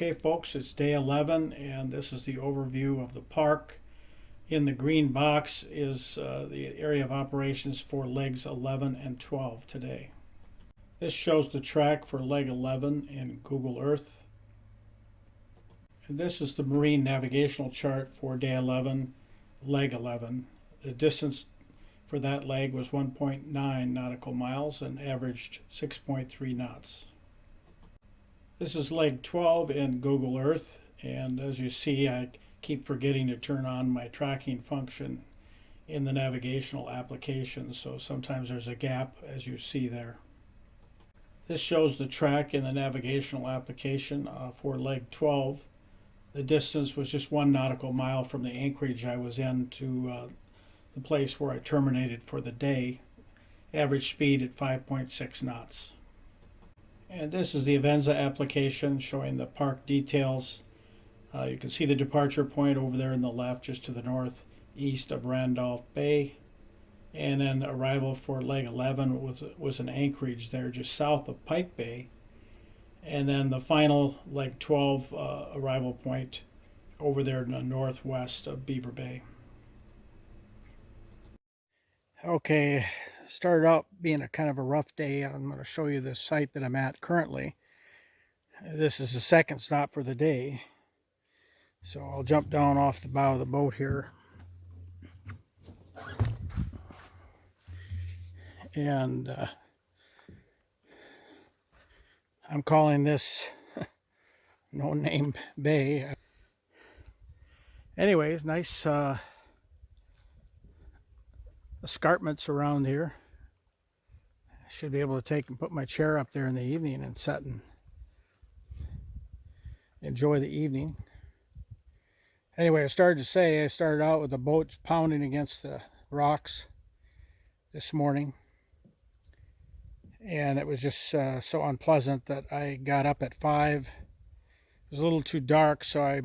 Okay, folks, it's day 11, and this is the overview of the park. In the green box is the area of operations for legs 11 and 12 today. This shows the track for leg 11 in Google Earth. And this is the marine navigational chart for day 11, leg 11. The distance for that leg was 1.9 nautical miles and averaged 6.3 knots. This is leg 12 in Google Earth, and as you see, I keep forgetting to turn on my tracking function in the navigational application, so sometimes there's a gap, as you see there. This shows the track in the navigational application for leg 12. The distance was just 1 nautical mile from the anchorage I was in to the place where I terminated for the day. Average speed at 5.6 knots. And this is the Avenza application showing the park details. You can see the departure point over there in the left, just to the northeast of Randolph Bay. And then arrival for leg 11 was an anchorage there just south of Pike Bay. And then the final leg 12 arrival point over there in the northwest of Beaver Bay. Okay, started out being a kind of a rough day. I'm going to show you the site that I'm at currently. This is the second stop for the day. So I'll jump down off the bow of the boat here. And I'm calling this No Name Bay. Anyways, nice escarpments around here. I should be able to take and put my chair up there in the evening and sit and enjoy the evening. Anyway, I started out with the boat pounding against the rocks this morning, and it was just so unpleasant that I got up at 5. It was a little too dark, so I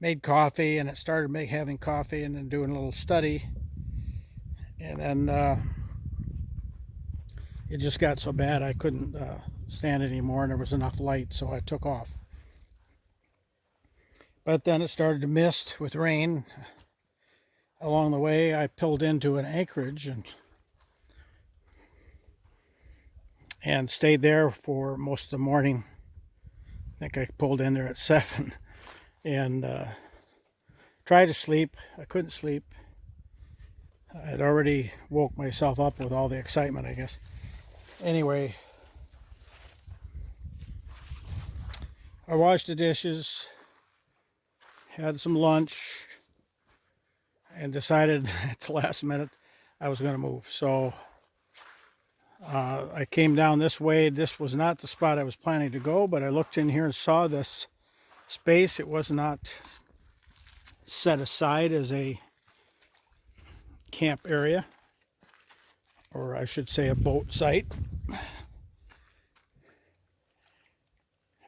made coffee, and it started having coffee and then doing a little study. And then it just got so bad I couldn't stand it anymore, and there was enough light, so I took off. But then it started to mist with rain. Along the way, I pulled into an anchorage and stayed there for most of the morning. I think I pulled in there at 7 and tried to sleep. I couldn't sleep. I'd already woke myself up with all the excitement, I guess. Anyway, I washed the dishes, had some lunch, and decided at the last minute I was going to move. So I came down this way. This was not the spot I was planning to go, but I looked in here and saw this space. It was not set aside as a camp area, or I should say a boat site,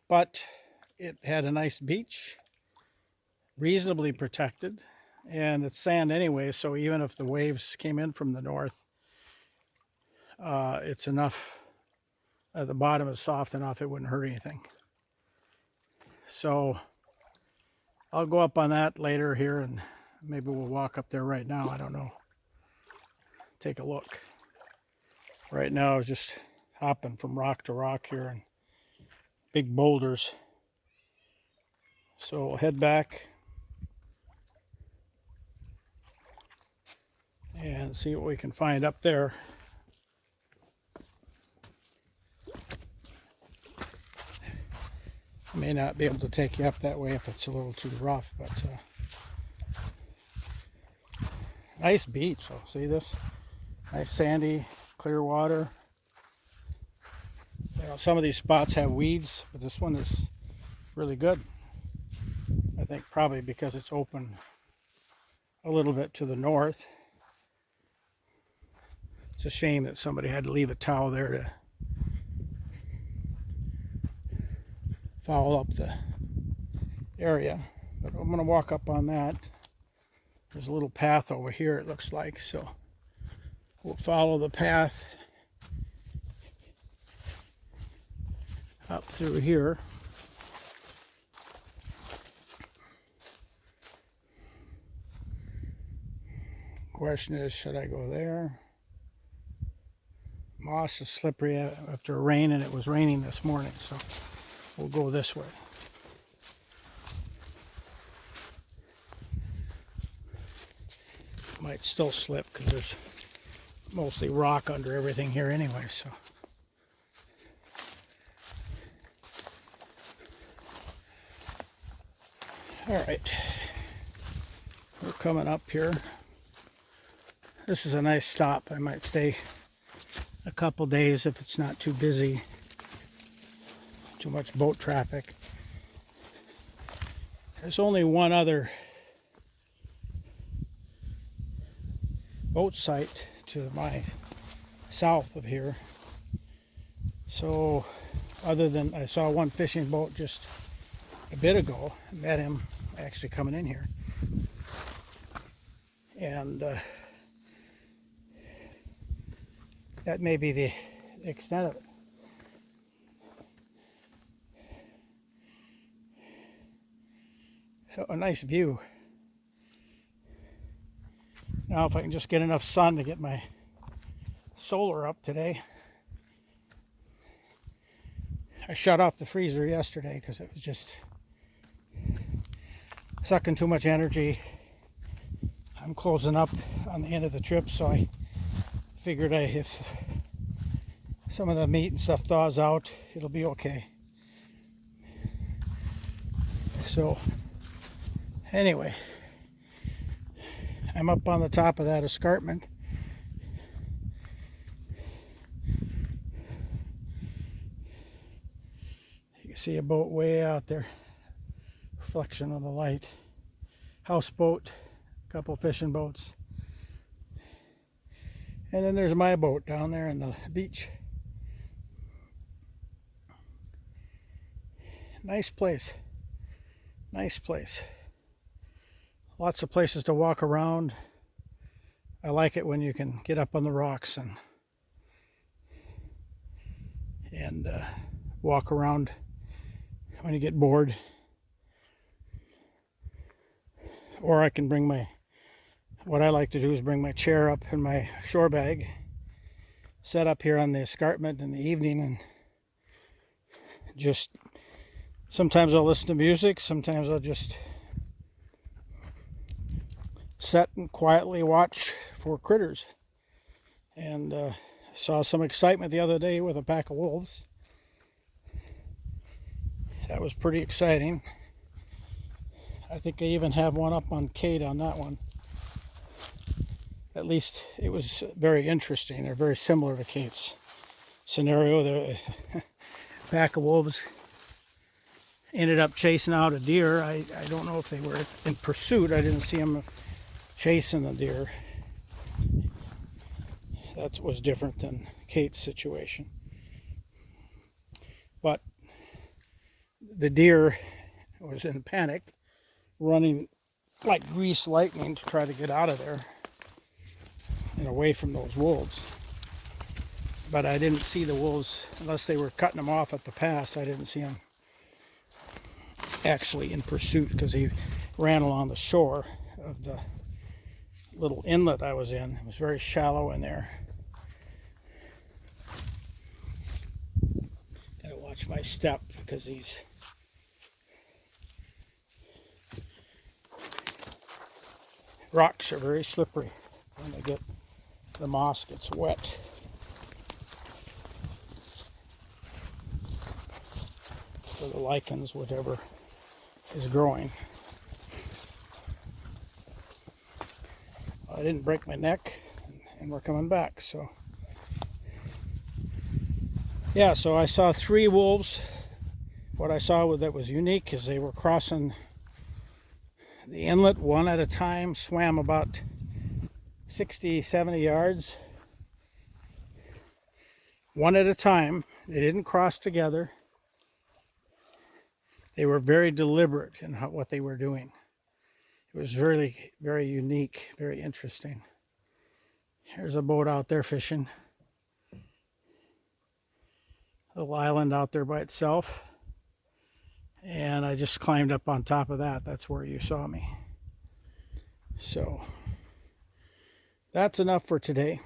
but it had a nice beach, reasonably protected, and it's sand anyway, so even if the waves came in from the north, it's enough, the bottom is soft enough it wouldn't hurt anything. So I'll go up on that later here, and maybe we'll walk up there right now. I don't know. Take a look. Right now I was just hopping from rock to rock here and big boulders. So we'll head back and see what we can find up there. I may not be able to take you up that way if it's a little too rough, but nice beach. Oh, see this? Nice sandy, clear water. You know, some of these spots have weeds, but this one is really good. I think probably because it's open a little bit to the north. It's a shame that somebody had to leave a towel there to foul up the area. But I'm going to walk up on that. There's a little path over here, it looks like, so we'll follow the path up through here. Question is, should I go there? Moss is slippery after rain, and it was raining this morning, so we'll go this way. Might still slip because there's mostly rock under everything here anyway, so. All right, we're coming up here. This is a nice stop. I might stay a couple days if it's not too busy, too much boat traffic. There's only one other boat site to my south of here. So other than I saw one fishing boat just a bit ago, I met him actually coming in here. And that may be the extent of it. So a nice view. Now if I can just get enough sun to get my solar up today. I shut off the freezer yesterday because it was just sucking too much energy. I'm closing up on the end of the trip, so I figured if some of the meat and stuff thaws out, it'll be okay. So anyway, I'm up on the top of that escarpment. You can see a boat way out there, reflection of the light. Houseboat, a couple fishing boats. And then there's my boat down there in the beach. Nice place. Nice place. Lots of places to walk around. I like it when you can get up on the rocks and walk around when you get bored. Or I can bring what I like to do is bring my chair up in my shore bag, set up here on the escarpment in the evening, and just sometimes I'll listen to music, sometimes I'll just sit and quietly watch for critters. And saw some excitement the other day with a pack of wolves. That was pretty exciting. I think I even have one up on Kate on that one. At least it was very interesting. They're very similar to Kate's scenario. The pack of wolves ended up chasing out a deer. I don't know if they were in pursuit. I didn't see them chasing the deer. That was different than Kate's situation. But the deer was in panic, running like greased lightning to try to get out of there and away from those wolves. But I didn't see the wolves, unless they were cutting them off at the pass. I didn't see them actually in pursuit because he ran along the shore of the little inlet I was in. It was very shallow in there. Gotta watch my step because these rocks are very slippery when the moss gets wet. Or the lichens, whatever is growing. I didn't break my neck, and we're coming back. So yeah, so I saw 3 wolves. What I saw that was unique is they were crossing the inlet one at a time, swam about 60, 70 yards, one at a time. They didn't cross together. They were very deliberate in what they were doing. It was very, very unique, very interesting. Here's a boat out there fishing. A little island out there by itself. And I just climbed up on top of that. That's where you saw me. So that's enough for today.